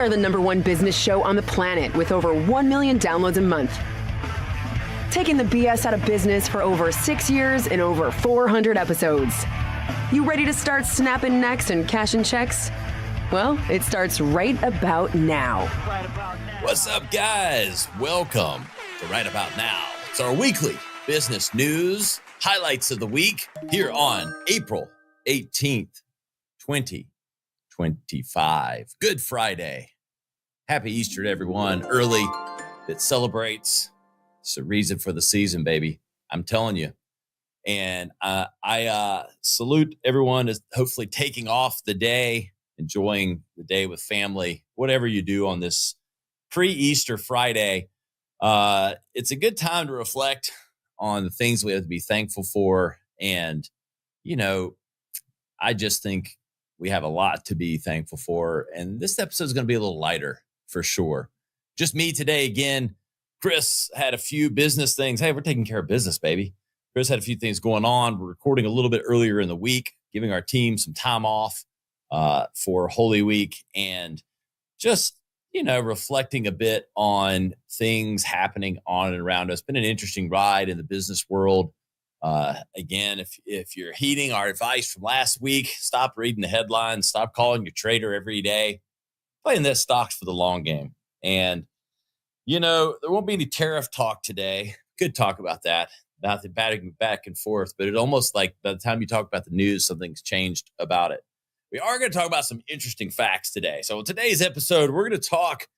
Are the #1 business show on the planet with over 1 million downloads a month. Taking the BS out of business for over 6 years and over 400 episodes. You ready to start snapping necks and cashing checks? Well, it starts right about now. What's up, guys? Welcome to Right About Now. It's our weekly business news highlights of the week here on April 18th, 2025. Good Friday. Happy Easter to everyone. Early that celebrates. It's a reason for the season, baby. I'm telling you. And I salute everyone as hopefully taking off the day, enjoying the day with family, whatever you do on this pre-Easter Friday. It's a good time to reflect on the things we have to be thankful for. And, you know, I just think we have a lot to be thankful for. And this episode is going to be a little lighter for sure. Just me today again. Chris had a few business things. Hey, we're taking care of business, baby. Chris had a few things going on. We're recording a little bit earlier in the week, giving our team some time off for Holy Week and just, you know, reflecting a bit on things happening on and around us. It's been an interesting ride in the business world. Again, if you're heeding our advice from last week, stop reading the headlines, stop calling your trader every day, playing that stocks for the long game. And, you know, there won't be any tariff talk today. Could talk about that, about the back and forth, but it almost like by the time you talk about the news, something's changed about it. We are going to talk about some interesting facts today. So in today's episode, we're going to talk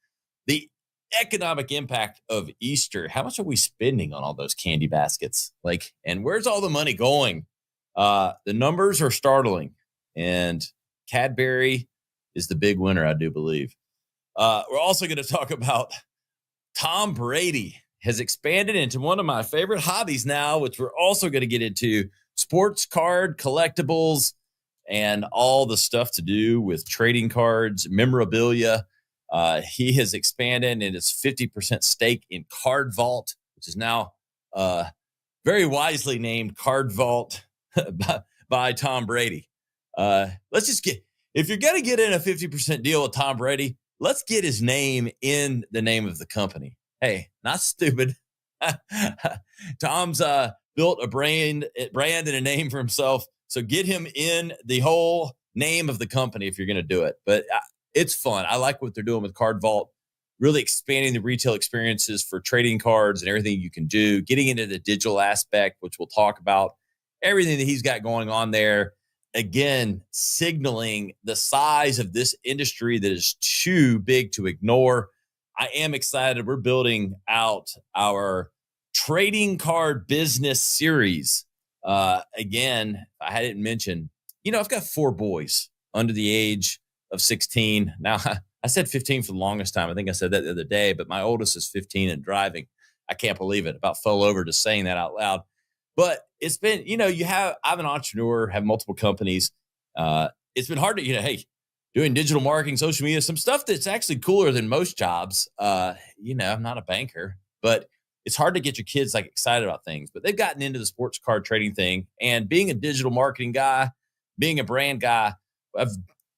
the economic impact of Easter. How much are we spending on all those candy baskets? And where's all the money going? The numbers are startling, and Cadbury is the big winner, I do believe. We're also going to talk about Tom Brady has expanded into one of my favorite hobbies now, which we're also going to get into sports card collectibles and all the stuff to do with trading cards, memorabilia. He has expanded in his 50% stake in Card Vault, which is now very wisely named Card Vault by Tom Brady. Let's just if you're going to get in a 50% deal with Tom Brady, let's get his name in the name of the company. Hey, not stupid. Tom's built a brand and a name for himself. So get him in the whole name of the company if you're going to do it. But it's fun. I like what they're doing with Card Vault, really expanding the retail experiences for trading cards and everything you can do, getting into the digital aspect, which we'll talk about, everything that he's got going on there. Again, signaling the size of this industry that is too big to ignore. I am excited. We're building out our trading card business series. Again, I didn't mention, you know, I've got 4 boys under the age of 16. Now, I said 15 for the longest time. I think I said that the other day, but my oldest is 15 and driving. I can't believe it. About fell over just saying that out loud. But it's been, you know, I'm an entrepreneur, have multiple companies. It's been hard to, you know, hey, doing digital marketing, social media, some stuff that's actually cooler than most jobs. You know, I'm not a banker, but it's hard to get your kids like excited about things. But they've gotten into the sports card trading thing, and being a digital marketing guy, being a brand guy, I've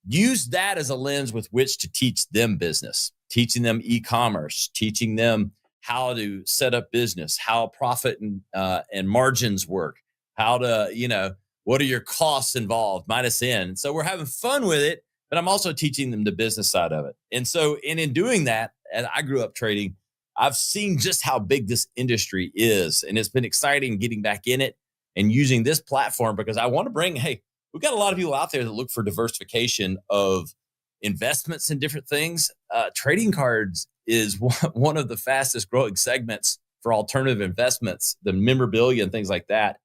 used that as a lens with which to teach them business, teaching them e-commerce, teaching them how to set up business, how profit and margins work, how to, you know, what are your costs involved, minus in. So we're having fun with it, but I'm also teaching them the business side of it. And so in doing that, and I grew up trading, I've seen just how big this industry is. And it's been exciting getting back in it and using this platform because I want to bring, hey, we've got a lot of people out there that look for diversification of investments in different things. Trading cards is one of the fastest growing segments for alternative investments, the memorabilia and things like that.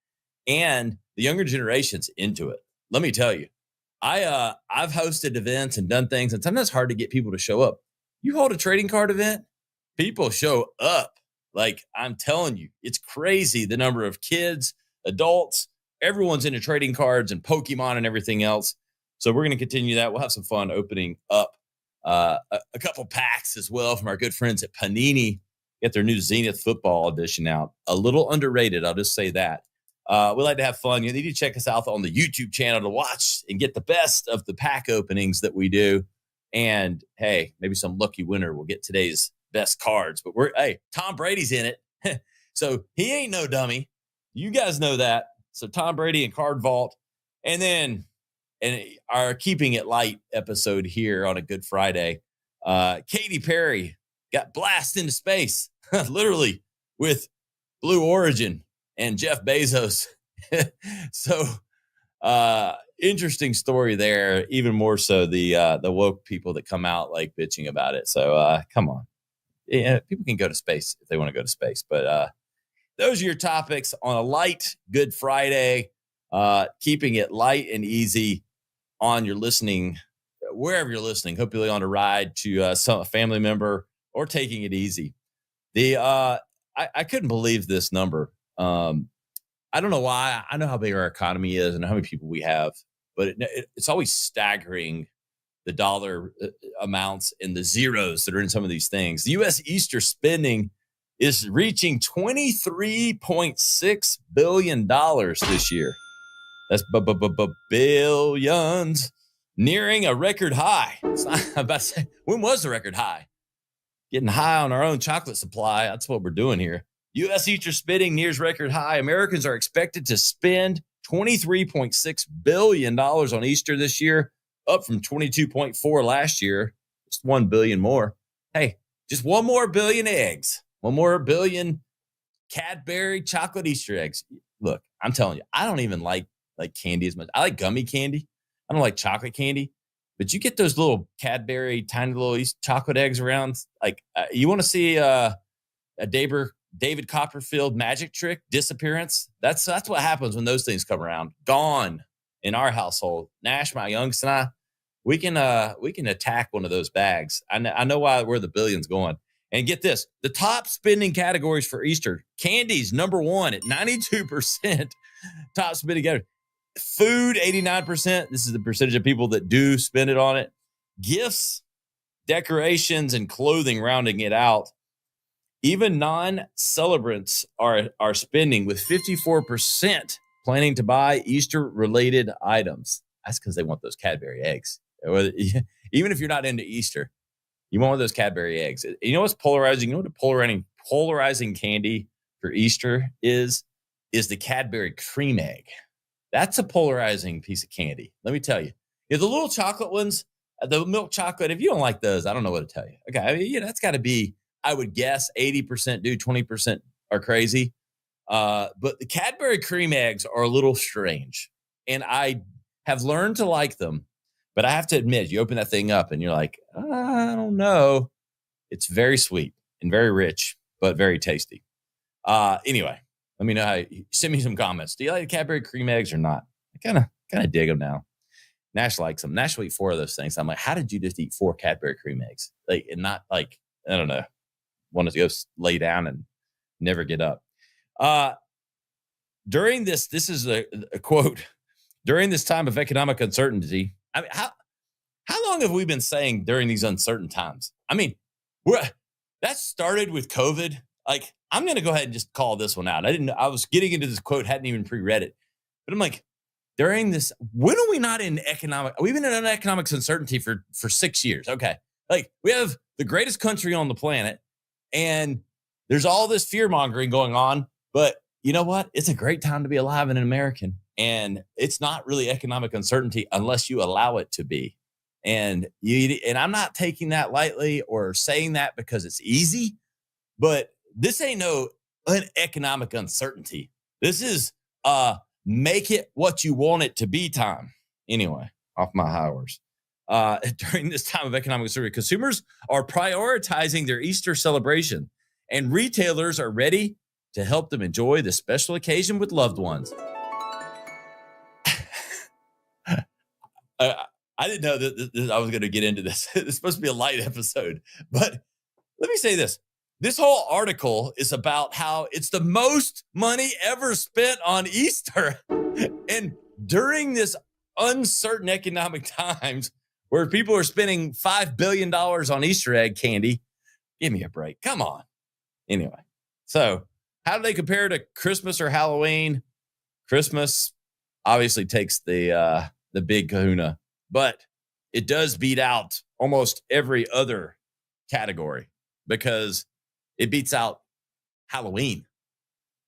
And the younger generation's into it. Let me tell you, I've hosted events and done things, and sometimes it's hard to get people to show up. You hold a trading card event, people show up. Like, I'm telling you, it's crazy the number of kids, adults, everyone's into trading cards and Pokemon and everything else. So we're going to continue that. We'll have some fun opening up a couple packs as well from our good friends at Panini. Get their new Zenith football edition out. A little underrated, I'll just say that. We like to have fun. You need to check us out on the YouTube channel to watch and get the best of the pack openings that we do. And hey, maybe some lucky winner will get today's best cards. But Tom Brady's in it. So he ain't no dummy. You guys know that. So Tom Brady and Card Vault. And our Keeping It Light episode here on a Good Friday. Katy Perry got blasted into space, literally, with Blue Origin and Jeff Bezos. So interesting story there. Even more so the woke people that come out like bitching about it. So come on. Yeah, people can go to space if they want to go to space. But those are your topics on a light Good Friday. Keeping it light and easy on your listening, wherever you're listening. Hopefully on a ride to a family member or taking it easy. I couldn't believe this number. I don't know why. I know how big our economy is and how many people we have, but it's always staggering, the dollar amounts and the zeros that are in some of these things. The U.S. Easter spending is reaching $23.6 billion this year. That's billions, nearing a record high. I'm about to say, when was the record high? Getting high on our own chocolate supply. That's what we're doing here. U.S. Easter spending nears record high. Americans are expected to spend $23.6 billion on Easter this year, up from 22.4 last year. Just 1 billion more. Hey, just one more billion eggs. One more billion Cadbury chocolate Easter eggs. Look, I'm telling you, I don't even like candy as much. I like gummy candy. I don't like chocolate candy. But you get those little Cadbury, tiny little chocolate eggs around. Like, you want to see a David Copperfield magic trick disappearance? That's what happens when those things come around. Gone in our household. Nash, my youngest, and I, we can attack one of those bags. I know where the billion's going. And get this, the top spending categories for Easter: candies, number one at 92%. Top spending category. Food, 89%. This is the percentage of people that do spend it on it. Gifts, decorations, and clothing rounding it out. Even non-celebrants are spending, with 54% planning to buy Easter-related items. That's because they want those Cadbury eggs. Even if you're not into Easter, you want one of those Cadbury eggs. You know what's polarizing? You know what polarizing candy for Easter is the Cadbury cream egg. That's a polarizing piece of candy. Let me tell you. The little chocolate ones, the milk chocolate, if you don't like those, I don't know what to tell you. Okay, I mean, that's got to be, I would guess, 80% do, 20% are crazy. But the Cadbury cream eggs are a little strange. And I have learned to like them. But I have to admit, you open that thing up and you're like, I don't know. It's very sweet and very rich, but very tasty. Anyway, let me know send me some comments. Do you like Cadbury cream eggs or not? I kind of dig them now. Nash likes them. Nash will eat 4 of those things. I'm like, how did you just eat 4 Cadbury cream eggs? Like, and not like, I don't know, wanted to go lay down and never get up. During this is a quote. During this time of economic uncertainty, I mean, how long have we been saying during these uncertain times? I mean, that started with COVID. Like, I'm going to go ahead and just call this one out. I was getting into this quote, hadn't even pre-read it, but I'm like, during this, when are we not in economic? We've been in economic uncertainty for 6 years. Okay. Like, we have the greatest country on the planet and there's all this fear mongering going on, but you know what? It's a great time to be alive and an American. And it's not really economic uncertainty unless you allow it to be. And I'm not taking that lightly or saying that because it's easy, but this ain't no economic uncertainty. This is make it what you want it to be time. Anyway, off my high horse. During this time of economic uncertainty, consumers are prioritizing their Easter celebration, and retailers are ready to help them enjoy the special occasion with loved ones. I didn't know that I was going to get into this. It's supposed to be a light episode, but let me say this. This whole article is about how it's the most money ever spent on Easter. And during this uncertain economic times where people are spending $5 billion on Easter egg candy, give me a break. Come on. Anyway, so how do they compare to Christmas or Halloween? Christmas obviously takes the big kahuna, but it does beat out almost every other category because it beats out Halloween.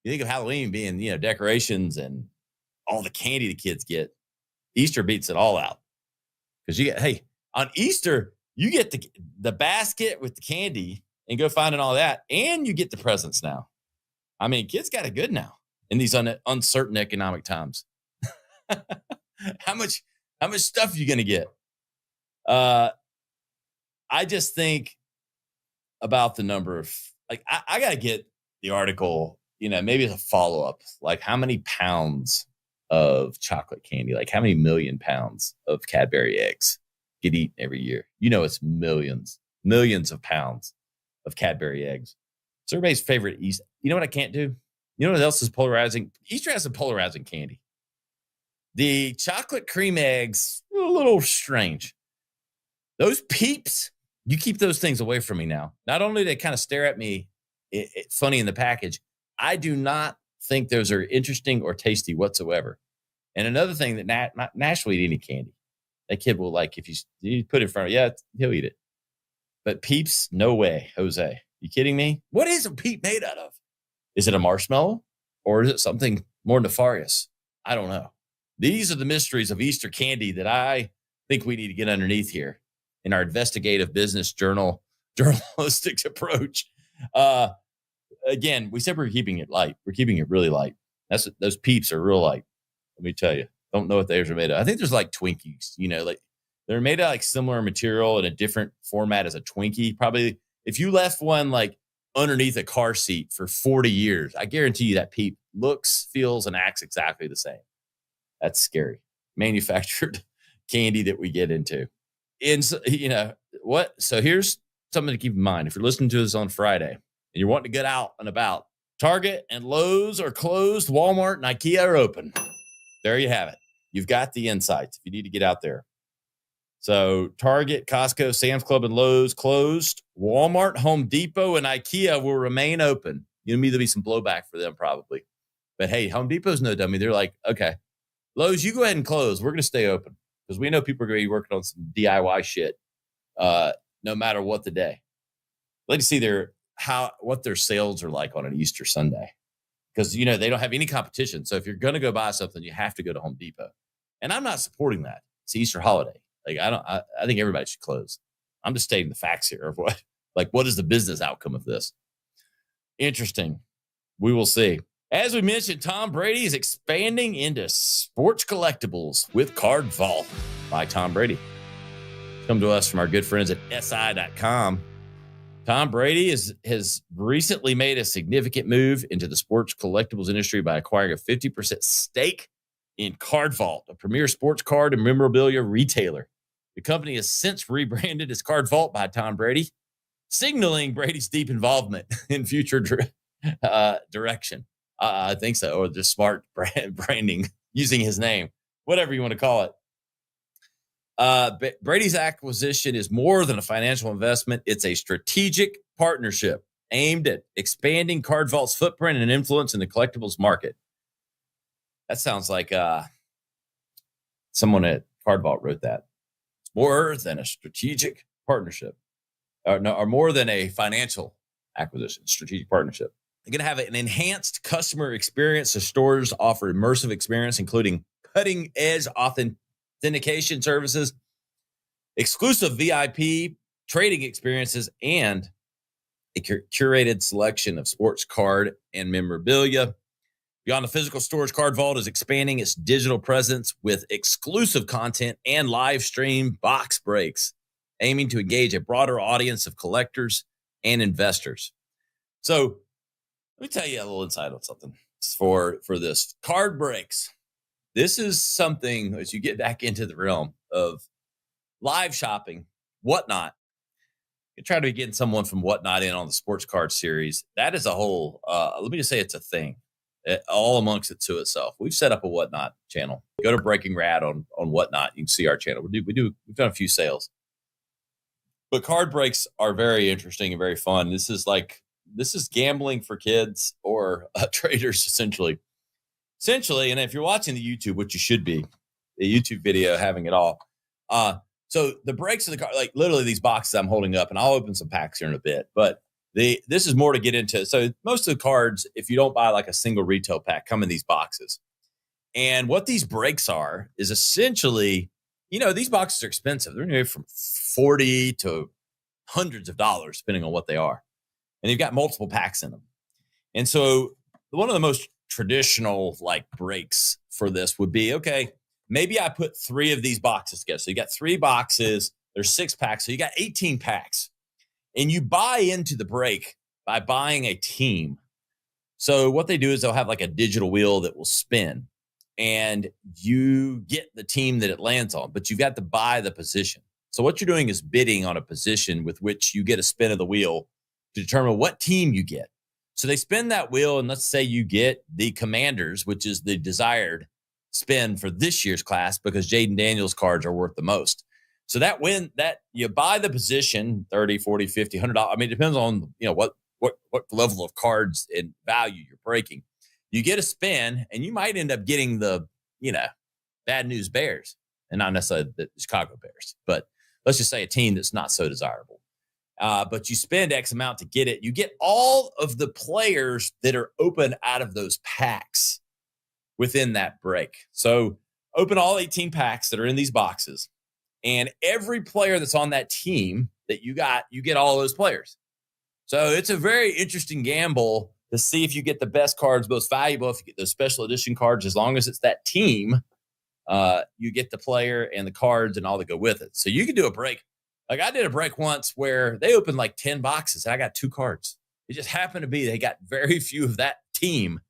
You think of Halloween being, decorations and all the candy the kids get. Easter beats it all out because on Easter, you get the basket with the candy and go finding all that, and you get the presents now. I mean, kids got it good now in these uncertain economic times. How much stuff are you going to get? I just think about the number of, I got to get the article, maybe it's a follow-up, like how many pounds of chocolate candy, like how many million pounds of Cadbury eggs get eaten every year. It's millions of pounds of Cadbury eggs. It's everybody's favorite Easter. You know what I can't do? You know what else is polarizing? Easter has a polarizing candy. The chocolate cream eggs, a little strange. Those Peeps, you keep those things away from me now. Not only do they kind of stare at me, it's funny in the package, I do not think those are interesting or tasty whatsoever. And another thing that Nash will eat any candy. That kid will if you put it in front of him, he'll eat it. But Peeps, no way, Jose. You kidding me? What is a Peep made out of? Is it a marshmallow or is it something more nefarious? I don't know. These are the mysteries of Easter candy that I think we need to get underneath here in our investigative business journalistic approach. Again, we said we're keeping it light. We're keeping it really light. Those Peeps are real light. Let me tell you. Don't know what theirs are made of. I think there's Twinkies, they're made of similar material in a different format as a Twinkie. Probably if you left one underneath a car seat for 40 years, I guarantee you that Peep looks, feels, and acts exactly the same. That's scary. Manufactured candy that we get into. And what? So here's something to keep in mind. If you're listening to this on Friday and you're wanting to get out and about, Target and Lowe's are closed. Walmart and IKEA are open. There you have it. You've got the insights if you need to get out there. So Target, Costco, Sam's Club, and Lowe's closed. Walmart, Home Depot, and IKEA will remain open. There'll be some blowback for them probably. But hey, Home Depot's no dummy. They're like, okay, Lowe's, you go ahead and close. We're going to stay open because we know people are going to be working on some DIY shit no matter what the day. I'd like to see what their sales are like on an Easter Sunday. Because, they don't have any competition. So if you're going to go buy something, you have to go to Home Depot. And I'm not supporting that. It's the Easter holiday. I think everybody should close. I'm just stating the facts here of what is the business outcome of this? Interesting. We will see. As we mentioned, Tom Brady is expanding into sports collectibles with Card Vault by Tom Brady. Come to us from our good friends at SI.com. Tom Brady has recently made a significant move into the sports collectibles industry by acquiring a 50% stake in Card Vault, a premier sports card and memorabilia retailer. The company has since rebranded as Card Vault by Tom Brady, signaling Brady's deep involvement in future direction. I think so, or just smart branding using his name, whatever you want to call it. Brady's acquisition is more than a financial investment. It's a strategic partnership aimed at expanding Card Vault's footprint and influence in the collectibles market. That sounds like someone at Card Vault wrote that. It's more than a strategic partnership, or more than a financial acquisition, strategic partnership. They're going to have an enhanced customer experience. The stores offer immersive experience, including cutting-edge authentication services, exclusive VIP trading experiences, and a curated selection of sports card and memorabilia. Beyond the physical stores, Card Vault is expanding its digital presence with exclusive content and live stream box breaks, aiming to engage a broader audience of collectors and investors. So let me tell you a little insight on something for this. Card breaks. This is something, as you get back into the realm of live shopping, Whatnot. You try to be getting someone from Whatnot in on the sports card series. That is a whole, let me just say it's a thing. All amongst it to itself. We've set up a Whatnot channel. Go to Breaking Rad on Whatnot. You can see our channel. We've done a few sales. But card breaks are very interesting and very fun. This is gambling for kids or traders, essentially. And if you're watching the YouTube, which you should be, the YouTube video having it all, So the breaks of the card, like literally these boxes I'm holding up, and I'll open some packs here in a bit, but this is more to get into. So most of the cards, if you don't buy like a single retail pack, come in these boxes. And what these breaks are is essentially, these boxes are expensive. They're anywhere from $40 to hundreds of dollars, depending on what they are. And you've got multiple packs in them. And so one of the most traditional like breaks for this would be, okay, maybe I put 3 of these boxes together. So you got 3 boxes, there's 6 packs. So you got 18 packs. And you buy into the break by buying a team. So what they do is they'll have like a digital wheel that will spin, and you get the team that it lands on, but you've got to buy the position. So what you're doing is bidding on a position with which you get a spin of the wheel to determine what team you get. So they spin that wheel, and let's say you get the Commanders, which is the desired spin for this year's class because Jaden Daniels cards are worth the most. So that you buy the position, $30, $40, $50, $100. I mean, it depends on, what level of cards and value you're breaking. You get a spin, and you might end up getting the, bad news Bears, and not necessarily the Chicago Bears, but let's just say a team that's not so desirable. But you spend X amount to get it. You get all of the players that are open out of those packs within that break. So open all 18 packs that are in these boxes. And every player that's on that team that you get all those players. So it's a very interesting gamble to see if you get the best cards, most valuable, if you get those special edition cards. As long as it's that team, you get the player and the cards and all that go with it. So you can do a break. Like I did a break once where they opened like 10 boxes. And I got 2 cards. It just happened to be they got very few of that team.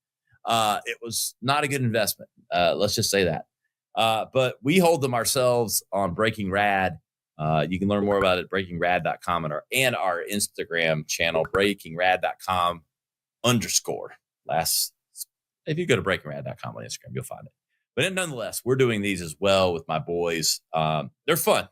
It was not a good investment. Let's just say that. But we hold them ourselves on Breaking Rad. You can learn more about it at breakingrad.com and our Instagram channel, breakingrad.com_. If you go to breakingrad.com on Instagram, you'll find it. But nonetheless, we're doing these as well with my boys. They're fun.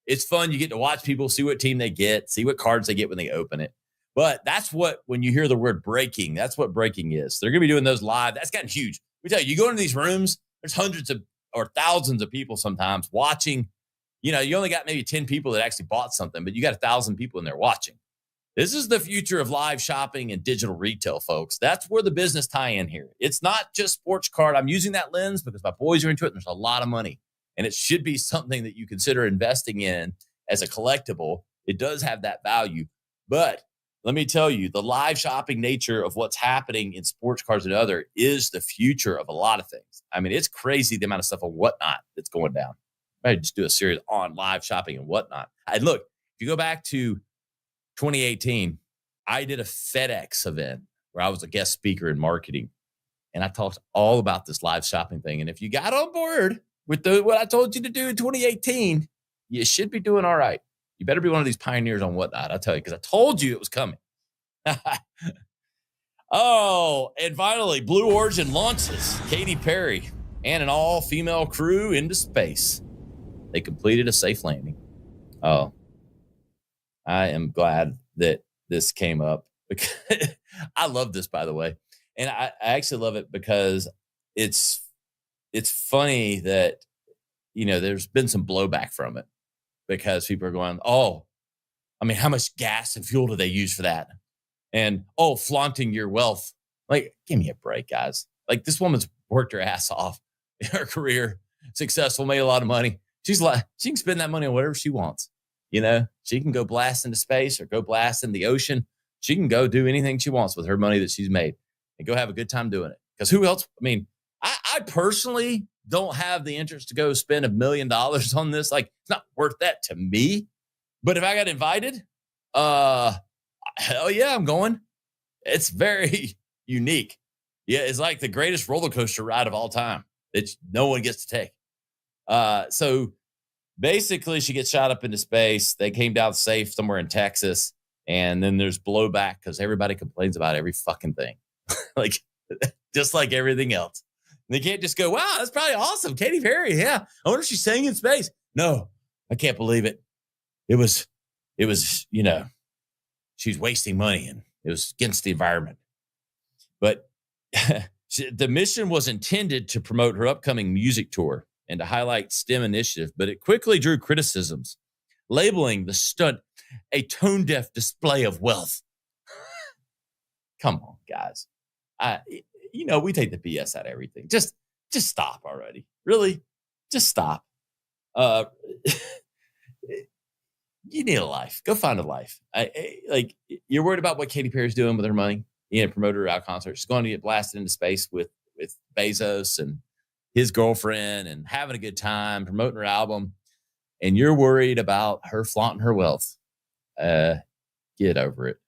It's fun. You get to watch people, see what team they get, see what cards they get when they open it. But that's when you hear the word breaking, that's what breaking is. They're going to be doing those live. That's gotten huge. We tell you, you go into these rooms, there's hundreds of or thousands of people sometimes watching. You only got maybe 10 people that actually bought something, but you got 1,000 people in there watching. This is the future of live shopping and digital retail, folks. That's where the business tie in here. It's not just sports card. I'm using that lens because my boys are into it. And there's a lot of money, and it should be something that you consider investing in as a collectible. It does have that value, but let me tell you, the live shopping nature of what's happening in sports cards and other is the future of a lot of things. I mean, it's crazy the amount of stuff on Whatnot that's going down. I might just do a series on live shopping and whatnot. And look, if you go back to 2018, I did a FedEx event where I was a guest speaker in marketing, and I talked all about this live shopping thing. And if you got on board with what I told you to do in 2018, you should be doing all right. You better be one of these pioneers on Whatnot, I'll tell you, because I told you it was coming. Oh, and finally, Blue Origin launches Katy Perry and an all-female crew into space. They completed a safe landing. Oh, I am glad that this came up. I love this, by the way. And I actually love it because it's funny that, there's been some blowback from it. Because people are going, how much gas and fuel do they use for that? And, flaunting your wealth. Like, give me a break, guys. Like, this woman's worked her ass off in her career, successful, made a lot of money. She's like, she can spend that money on whatever she wants. She can go blast into space or go blast in the ocean. She can go do anything she wants with her money that she's made and go have a good time doing it. Because who else? I personally don't have the interest to go spend $1 million on this. Like, it's not worth that to me. But if I got invited, hell yeah, I'm going. It's very unique. Yeah, it's like the greatest roller coaster ride of all time that no one gets to take. So basically, she gets shot up into space. They came down safe somewhere in Texas. And then there's blowback because everybody complains about every fucking thing. Like, just like everything else. They can't just go, wow, that's probably awesome. Katy Perry, yeah. I wonder if she's sang in space. No, I can't believe it. It was, she's wasting money and it was against the environment. But the mission was intended to promote her upcoming music tour and to highlight STEM initiative, but it quickly drew criticisms labeling the stunt a tone-deaf display of wealth. Come on, guys. We take the BS out of everything. Just stop already. Really, just stop. You need a life. Go find a life. You're worried about what Katy Perry's doing with her money. Promote her out concert. She's going to get blasted into space with Bezos and his girlfriend and having a good time promoting her album. And you're worried about her flaunting her wealth. Get over it.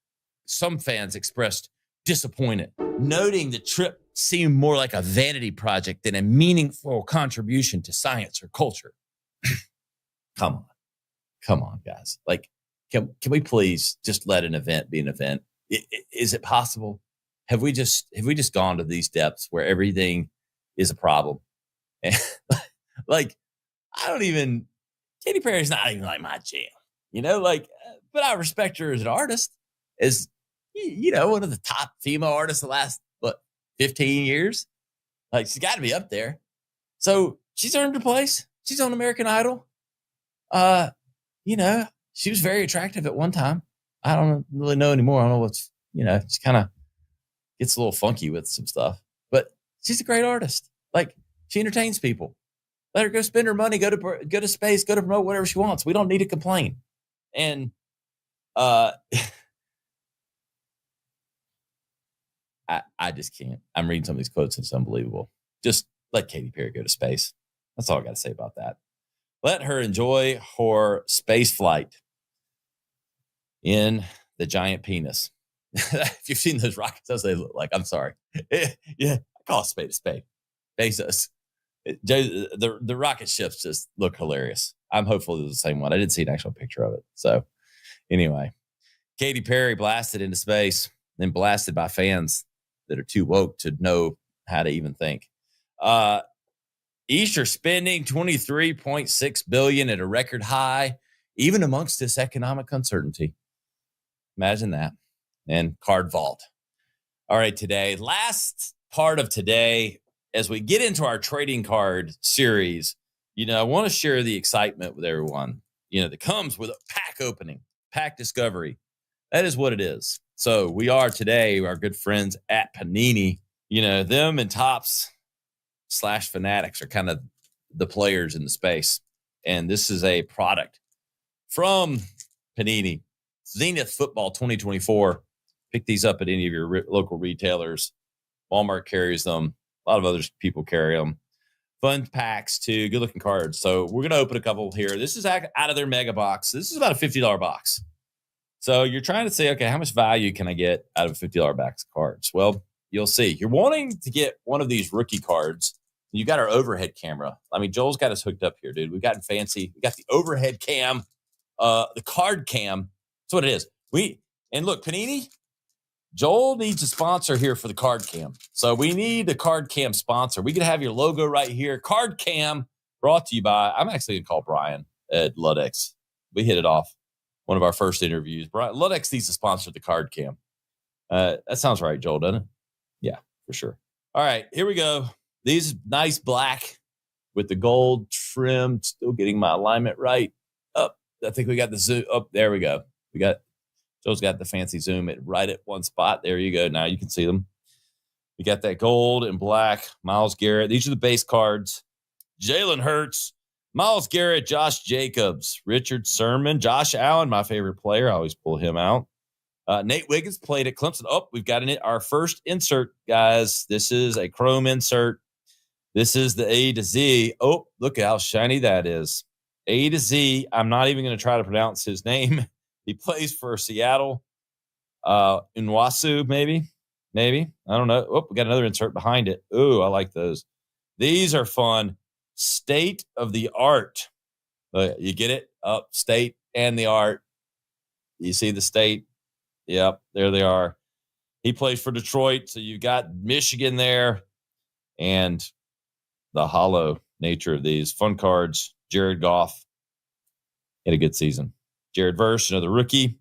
Some fans expressed disappointment, noting the trip seemed more like a vanity project than a meaningful contribution to science or culture. Come on, guys. Can we please just let an event be an event? Is it possible? Have we just gone to these depths where everything is a problem? And Katy Perry's not even like my jam, but I respect her as an artist, as one of the top female artists the last 15 years. She's got to be up there. So she's earned her place. She's on American Idol. She was very attractive at one time. I don't really know anymore. I don't know what's, she kind of gets a little funky with some stuff, but she's a great artist. She entertains people. Let her go spend her money, go to space, go to promote whatever she wants. We don't need to complain. And, I just can't. I'm reading some of these quotes and it's unbelievable. Just let Katy Perry go to space. That's all I got to say about that. Let her enjoy her space flight in the giant penis. If you've seen those rockets, that's what they look like. I'm sorry. Yeah, I call a spade a spade. Bezos. The rocket ships just look hilarious. I'm hopeful it was the same one. I didn't see an actual picture of it. So anyway, Katy Perry blasted into space, then blasted by fans that are too woke to know how to even think. Easter spending $23.6 billion at a record high, even amongst this economic uncertainty. Imagine that. And Card Vault. All right, today, last part of today, as we get into our trading card series, I want to share the excitement with everyone, that comes with a pack opening, pack discovery. That is what it is. So we are today, our good friends at Panini, them and Topps / Fanatics are kind of the players in the space. And this is a product from Panini, Zenith Football 2024. Pick these up at any of your local retailers. Walmart carries them. A lot of other people carry them. Fun packs too. Good looking cards. So we're going to open a couple here. This is out of their mega box. This is about a $50 box. So you're trying to say, okay, how much value can I get out of a $50 box of cards? Well, you'll see. You're wanting to get one of these rookie cards. You got our overhead camera. I mean, Joel's got us hooked up here, dude. We've gotten fancy. We got the overhead cam, the card cam. That's what it is. And look, Panini, Joel needs a sponsor here for the card cam. So we need a card cam sponsor. We could have your logo right here. Card cam brought to you by, I'm actually going to call Brian at Ludex. We hit it off. One of our first interviews. Brian, Ludex needs to sponsor the card cam. That sounds right, Joel, doesn't it? Yeah, for sure. All right, here we go. These nice black with the gold trim. Still getting my alignment right. Up. I think we got the zoom. Up. There we go. Joe's got the fancy zoom right at one spot. There you go. Now you can see them. We got that gold and black. Myles Garrett. These are the base cards. Jalen Hurts, Myles Garrett, Josh Jacobs, Richard Sherman, Josh Allen, my favorite player. I always pull him out. Nate Wiggins played at Clemson. Oh, we've got our first insert, guys. This is a chrome insert. This is the A to Z. Oh, look at how shiny that is. A to Z. I'm not even going to try to pronounce his name. He plays for Seattle. Nwasu, maybe. I don't know. Oh, we got another insert behind it. Ooh, I like those. These are fun. State of the art. You get it? Up, state and the art. You see the state? Yep, there they are. He plays for Detroit, so you've got Michigan there. And the hollow nature of these. Fun cards. Jared Goff had a good season. Jared Verse, another rookie.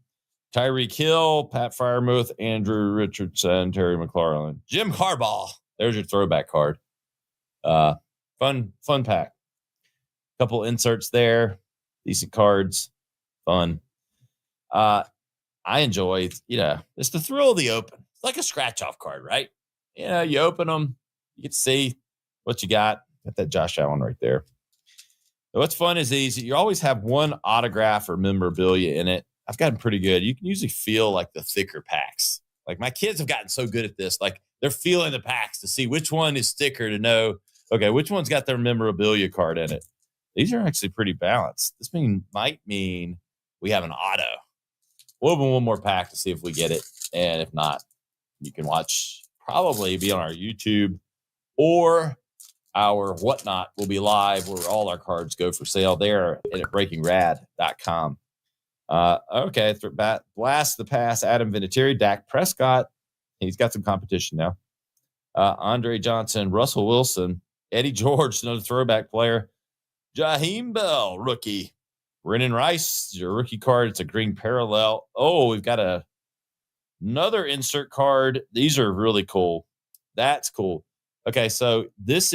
Tyreek Hill, Pat Freiermuth, Andrew Richardson, Terry McLaurin. Jim Harbaugh. There's your throwback card. Fun pack. Couple inserts there. Decent cards. fun. I enjoy, it's the thrill of the open. It's like a scratch-off card, right? You open them, you get to see what you got. Got that Josh Allen right there. So what's fun is these. You always have one autograph or memorabilia in it. I've gotten pretty good. You can usually feel like the thicker packs. Like my kids have gotten so good at this. Like they're feeling the packs to see which one is thicker to know, okay, which one's got their memorabilia card in it. These are actually pretty balanced. This might mean we have an auto. We'll open one more pack to see if we get it. And if not, you can probably be on our YouTube or our Whatnot will be live where all our cards go for sale there and at breakingrad.com. Okay, blast the pass. Adam Vinatieri, Dak Prescott. He's got some competition now. Andre Johnson, Russell Wilson, Eddie George, another throwback player. Jaheim Bell, rookie. Brennan Rice, your rookie card. It's a green parallel. Oh, we've got another insert card. These are really cool. That's cool. Okay, so these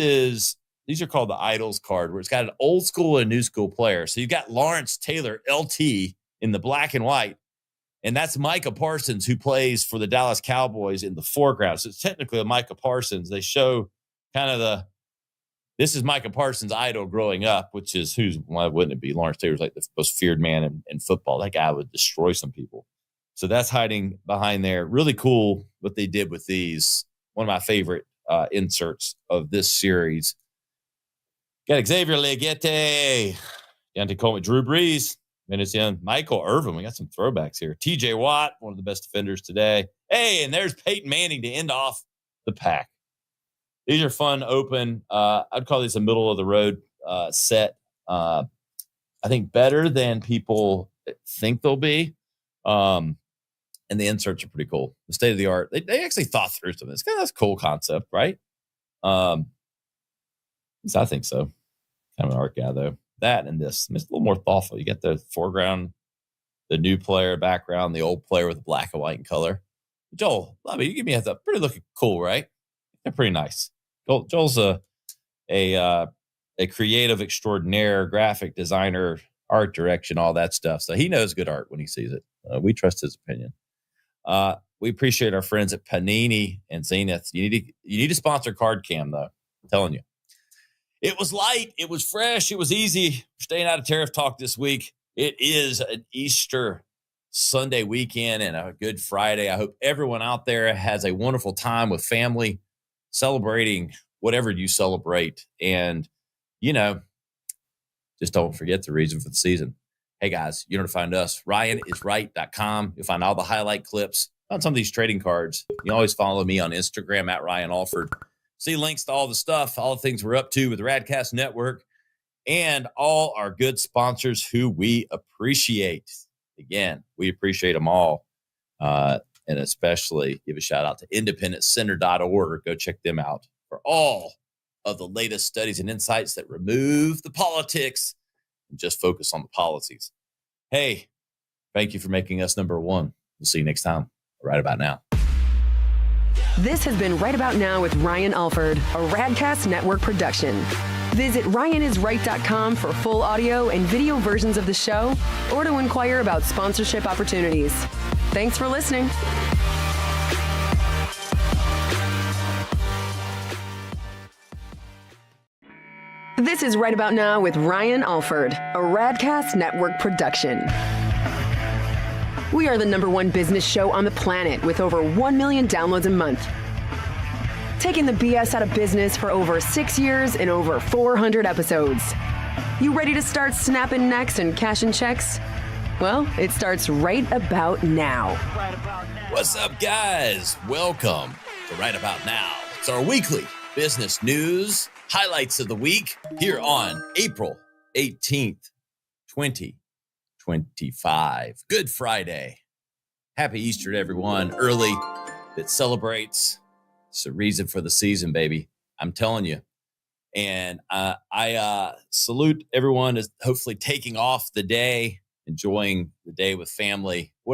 are called the Idols card, where it's got an old school and a new school player. So you've got Lawrence Taylor, LT, in the black and white, and that's Micah Parsons, who plays for the Dallas Cowboys in the foreground. So it's technically a Micah Parsons. They show kind of this is Micah Parsons' idol growing up, which is why wouldn't it be? Lawrence Taylor's like the most feared man in football. That guy would destroy some people. So that's hiding behind there. Really cool what they did with these. One of my favorite inserts of this series. Got Xavier Legette, Deontay Coleman, Drew Brees, Michael Irvin. We got some throwbacks here. TJ Watt, one of the best defenders today. Hey, and there's Peyton Manning to end off the pack. These are fun, open. I'd call these a middle of the road set. I think better than people think they'll be. And the inserts are pretty cool. The state of the art. They actually thought through some of this. That's a cool concept, right? I think so. Kind of an art guy, though. That and this. It's a little more thoughtful. You get the foreground, the new player background, the old player with the black and white in color. Joel, you give me a heads up. Pretty looking cool, right? They're pretty nice. Joel's a creative extraordinaire, graphic designer, art direction, all that stuff. So he knows good art when he sees it. We trust his opinion. We appreciate our friends at Panini and Zenith. You need to sponsor Card Cam, though. I'm telling you. It was light. It was fresh. It was easy. We're staying out of tariff talk this week. It is an Easter Sunday weekend and a Good Friday. I hope everyone out there has a wonderful time with family, celebrating whatever you celebrate. And, just don't forget the reason for the season. Hey, guys, you know where to find us. RyanIsRight.com. You'll find all the highlight clips on some of these trading cards. You always follow me on Instagram at Ryan Alford. See links to all the stuff, all the things we're up to with the Radcast Network, and all our good sponsors who we appreciate. Again, we appreciate them all. And especially give a shout out to independentcenter.org. Go check them out for all of the latest studies and insights that remove the politics and just focus on the policies. Hey, thank you for making us number one. We'll see you next time, right about now. This has been Right About Now with Ryan Alford, a Radcast Network production. Visit RyanIsRight.com for full audio and video versions of the show or to inquire about sponsorship opportunities. Thanks for listening. This is Right About Now with Ryan Alford, a Radcast Network production. We are the #1 business show on the planet with over 1 million downloads a month. Taking the BS out of business for over 6 years and over 400 episodes. You ready to start snapping necks and cashing checks? Well, it starts right about now. What's up, guys? Welcome to Right About Now. It's our weekly business news highlights of the week here on April 18th, 2025. Good Friday. Happy Easter to everyone early that celebrates. It's a reason for the season, baby. I'm telling you. And I salute everyone is hopefully taking off the day, enjoying the day with family, whatever.